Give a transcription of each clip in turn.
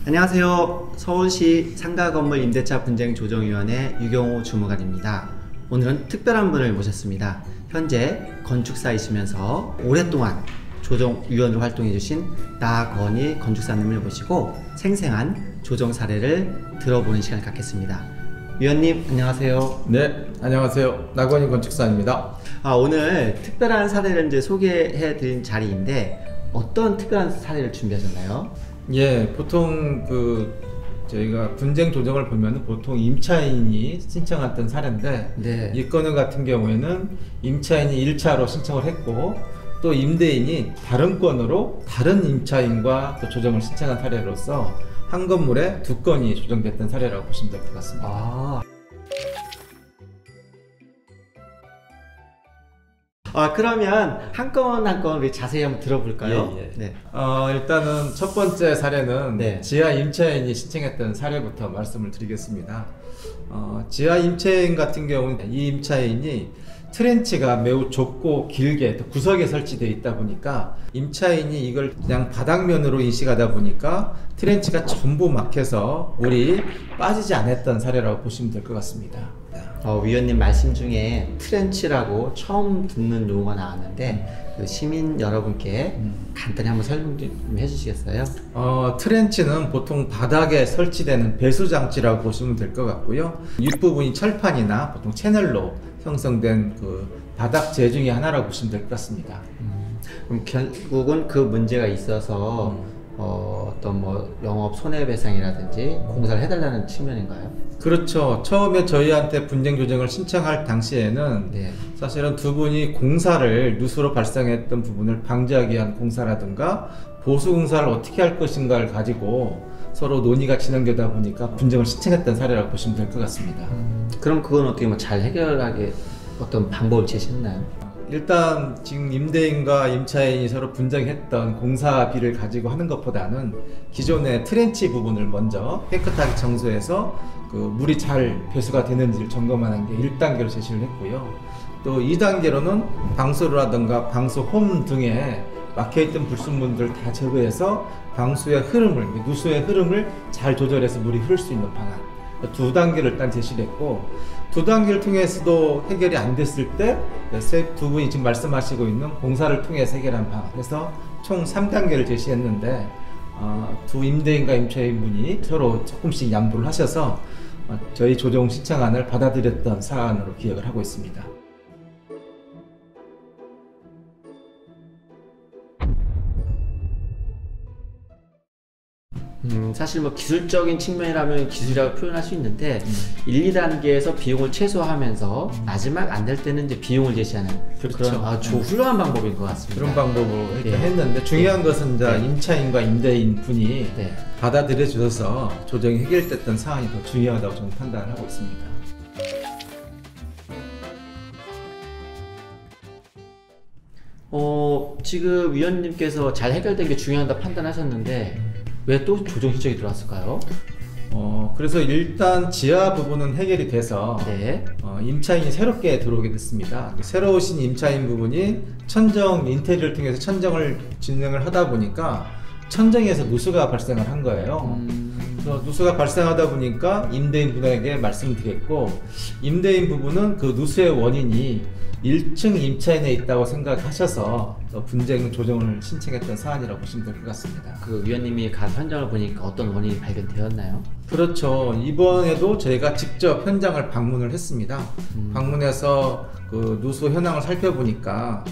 안녕하세요. 서울시 상가건물 임대차 분쟁 조정위원회 유경호 주무관입니다. 오늘은 특별한 분을 모셨습니다. 현재 건축사이시면서 오랫동안 조정위원으로 활동해주신 나건희 건축사님을 모시고 생생한 조정 사례를 들어보는 시간을 갖겠습니다. 위원님 안녕하세요. 네, 안녕하세요. 나건희 건축사입니다. 오늘 특별한 사례를 이제 소개해드린 자리인데 어떤 특별한 사례를 준비하셨나요? 예, 보통 저희가 분쟁 조정을 보면 보통 임차인이 신청했던 사례인데, 네. 이 건을 같은 경우에는 임차인이 1차로 신청을 했고 또 임대인이 다른 건으로 다른 임차인과 또 조정을 신청한 사례로서 한 건물에 두 건이 조정됐던 사례라고 보시면 될 것 같습니다. 그러면 한 건 한 건 우리 자세히 한번 들어볼까요? 예. 네. 일단은 첫 번째 사례는 네. 지하 임차인이 신청했던 사례부터 말씀을 드리겠습니다. 지하 임차인 같은 경우는 이 임차인이 트렌치가 매우 좁고 길게 또 구석에 설치되어 있다 보니까 임차인이 이걸 그냥 바닥면으로 인식하다 보니까 트렌치가 전부 막혀서 물이 빠지지 않았던 사례라고 보시면 될 것 같습니다. 위원님 말씀 중에 트렌치라고 처음 듣는 용어가 나왔는데 그 시민 여러분께 간단히 한번 설명 좀 해주시겠어요? 트렌치는 보통 바닥에 설치되는 배수장치라고 보시면 될 것 같고요. 윗부분이 철판이나 보통 채널로 형성된 그 바닥 재 중에 하나라고 보시면 될 것 같습니다. 그럼 결국은 그 문제가 있어서 어떤 뭐 영업 손해배상이라든지 공사를 해달라는 측면인가요? 그렇죠. 처음에 저희한테 분쟁 조정을 신청할 당시에는 네. 사실은 두 분이 공사를 누수로 발생했던 부분을 방지하기 위한 공사라든가 보수 공사를 어떻게 할 것인가를 가지고 서로 논의가 진행되다 보니까 분쟁을 신청했던 사례라고 보시면 될 것 같습니다. 그럼 그건 어떻게 뭐 잘 해결하게 어떤 방법을 제시했나요? 일단 지금 임대인과 임차인이 서로 분쟁했던 공사비를 가지고 하는 것보다는 기존의 트렌치 부분을 먼저 깨끗하게 청소해서 그 물이 잘 배수가 되는지를 점검하는 게 1단계로 제시를 했고요. 또 2단계로는 방수로라든가 방수홈 등에 막혀있던 불순물들을 다 제거해서 방수의 흐름을, 누수의 흐름을 잘 조절해서 물이 흐를 수 있는 방안, 두 단계를 일단 제시를 했고, 두 단계를 통해서도 해결이 안 됐을 때 두 분이 지금 말씀하시고 있는 공사를 통해서 해결한 방안, 그래서 총 3단계를 제시했는데 두 임대인과 임차인분이 서로 조금씩 양보를 하셔서 저희 조정 신청안을 받아들였던 사안으로 기억을 하고 있습니다. 사실 뭐 기술적인 측면이라면 기술이라고 표현할 수 있는데 1, 2단계에서 비용을 최소화하면서 마지막 안 될 때는 이제 비용을 제시하는 그렇죠. 그런 아주 훌륭한 방법인 것 같습니다. 그런 방법으로 일단 했는데 중요한 것은 이제 임차인과 임대인 분이 받아들여 주셔서 조정이 해결됐던 사안이 더 중요하다고 저는 판단을 하고 있습니다. 지금 위원님께서 잘 해결된 게 중요하다 판단하셨는데 왜 또 조정 신청이 들어왔을까요? 그래서 일단 지하 부분은 해결이 돼서 임차인이 새롭게 들어오게 됐습니다. 새로 오신 임차인 부분이 천정 인테리어를 통해서 천정을 진행을 하다 보니까 천정에서 누수가 발생을 한 거예요. 그래서 누수가 발생하다 보니까 임대인 분에게 말씀을 드렸고, 임대인 부분은 그 누수의 원인이 1층 임차인에 있다고 생각하셔서 분쟁 조정을 신청했던 사안이라고 보시면 될 것 같습니다. 그 위원님이 간 현장을 보니까 어떤 원인이 발견되었나요? 그렇죠. 이번에도 저희가 직접 현장을 방문을 했습니다. 방문해서 그 누수 현황을 살펴보니까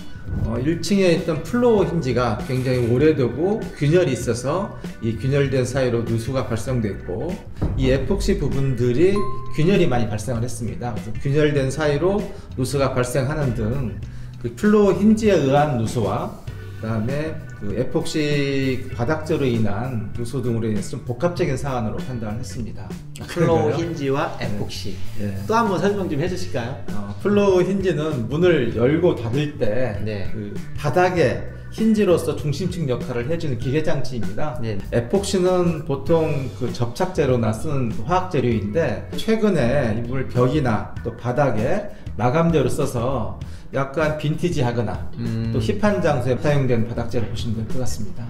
1층에 있던 플로어 힌지가 굉장히 오래되고 균열이 있어서 이 균열된 사이로 누수가 발생됐고, 이 에폭시 부분들이 균열이 많이 발생을 했습니다. 그래서 균열된 사이로 누수가 발생하는 등 그 플로어 힌지에 의한 누수와 그다음에 그 에폭시 바닥재로 인한 누수 등으로 인해서 좀 복합적인 사안으로 판단을 했습니다. 플로우 힌지와 에폭시. 또 한번 설명 좀 해주실까요? 플로우 힌지는 문을 열고 닫을 때 그 바닥에 힌지로서 중심축 역할을 해주는 기계장치입니다. 에폭시는 보통 그 접착제로나 쓰는 화학재료인데, 최근에 이걸 벽이나 또 바닥에 마감재로 써서 약간 빈티지하거나 또 힙한 장소에 사용된 바닥재를 보시면 될 것 같습니다.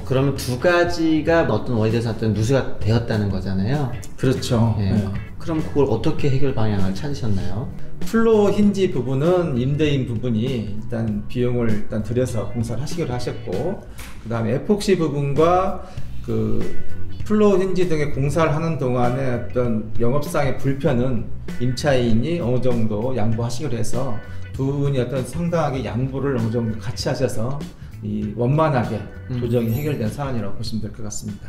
그러면 두 가지가 어떤 원인에서 어떤 누수가 되었다는 거잖아요. 그렇죠. 네. 네. 그럼 그걸 어떻게 해결 방향을 찾으셨나요? 플로 힌지 부분은 임대인 부분이 일단 비용을 일단 들여서 공사를 하시기로 하셨고, 그 다음에 에폭시 부분과 그 플로 힌지 등의 공사를 하는 동안에 어떤 영업상의 불편은 임차인이 어느 정도 양보하시기로 해서 두 분이 어떤 상당하게 양보를 어느 정도 같이 하셔서 이 원만하게 조정이 해결된 사안이라고 보시면 될 것 같습니다.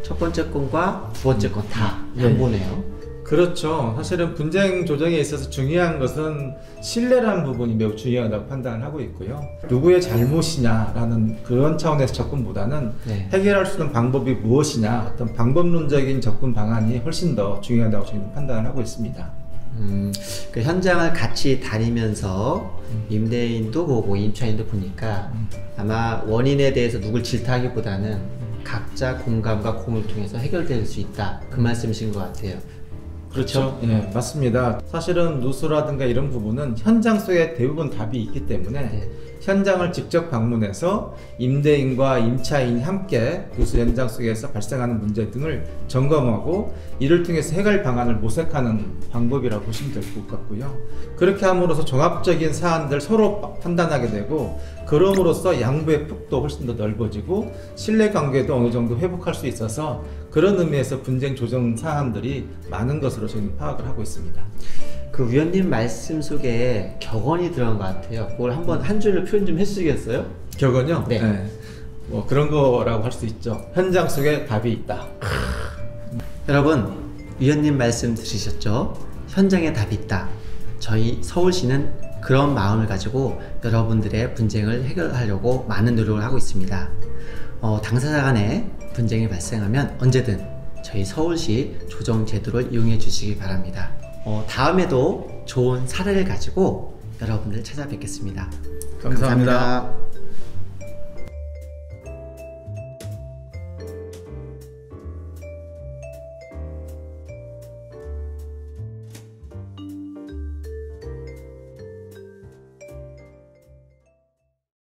첫 번째 건과 두 번째 건 다 양보네요. 그렇죠. 사실은 분쟁 조정에 있어서 중요한 것은 신뢰라는 부분이 매우 중요하다고 판단을 하고 있고요. 누구의 잘못이냐라는 그런 차원에서 접근보다는 네. 해결할 수 있는 방법이 무엇이냐, 어떤 방법론적인 접근 방안이 훨씬 더 중요하다고 저희는 판단을 하고 있습니다. 그 현장을 같이 다니면서 임대인도 보고 임차인도 보니까 아마 원인에 대해서 누굴 질타하기보다는 각자 공감과 공을 통해서 해결될 수 있다, 그 말씀이신 것 같아요. 그렇죠? 네, 맞습니다. 사실은 누수라든가 이런 부분은 현장 속에 대부분 답이 있기 때문에 네. 현장을 직접 방문해서 임대인과 임차인이 함께 누수 현장 속에서 발생하는 문제 등을 점검하고 이를 통해서 해결 방안을 모색하는 방법이라고 보시면 될 것 같고요. 그렇게 함으로써 종합적인 사안들 서로 판단하게 되고, 그럼으로써 양보의 폭도 훨씬 더 넓어지고 신뢰관계도 어느 정도 회복할 수 있어서 그런 의미에서 분쟁 조정 사안들이 많은 것으로 저희는 파악을 하고 있습니다. 그 위원님 말씀 속에 격언이 들어간 것 같아요. 그걸 한번 한 줄로 표현 좀 해주시겠어요? 격언요? 네. 뭐 그런 거라고 할 수 있죠. 현장 속에 답이 있다. 여러분, 위원님 말씀 들으셨죠? 현장에 답이 있다. 저희 서울시는 그런 마음을 가지고 여러분들의 분쟁을 해결하려고 많은 노력을 하고 있습니다. 당사자 간에 분쟁이 발생하면 언제든 저희 서울시 조정 제도를 이용해 주시기 바랍니다. 다음에도 좋은 사례를 가지고 여러분들 찾아뵙겠습니다. 감사합니다.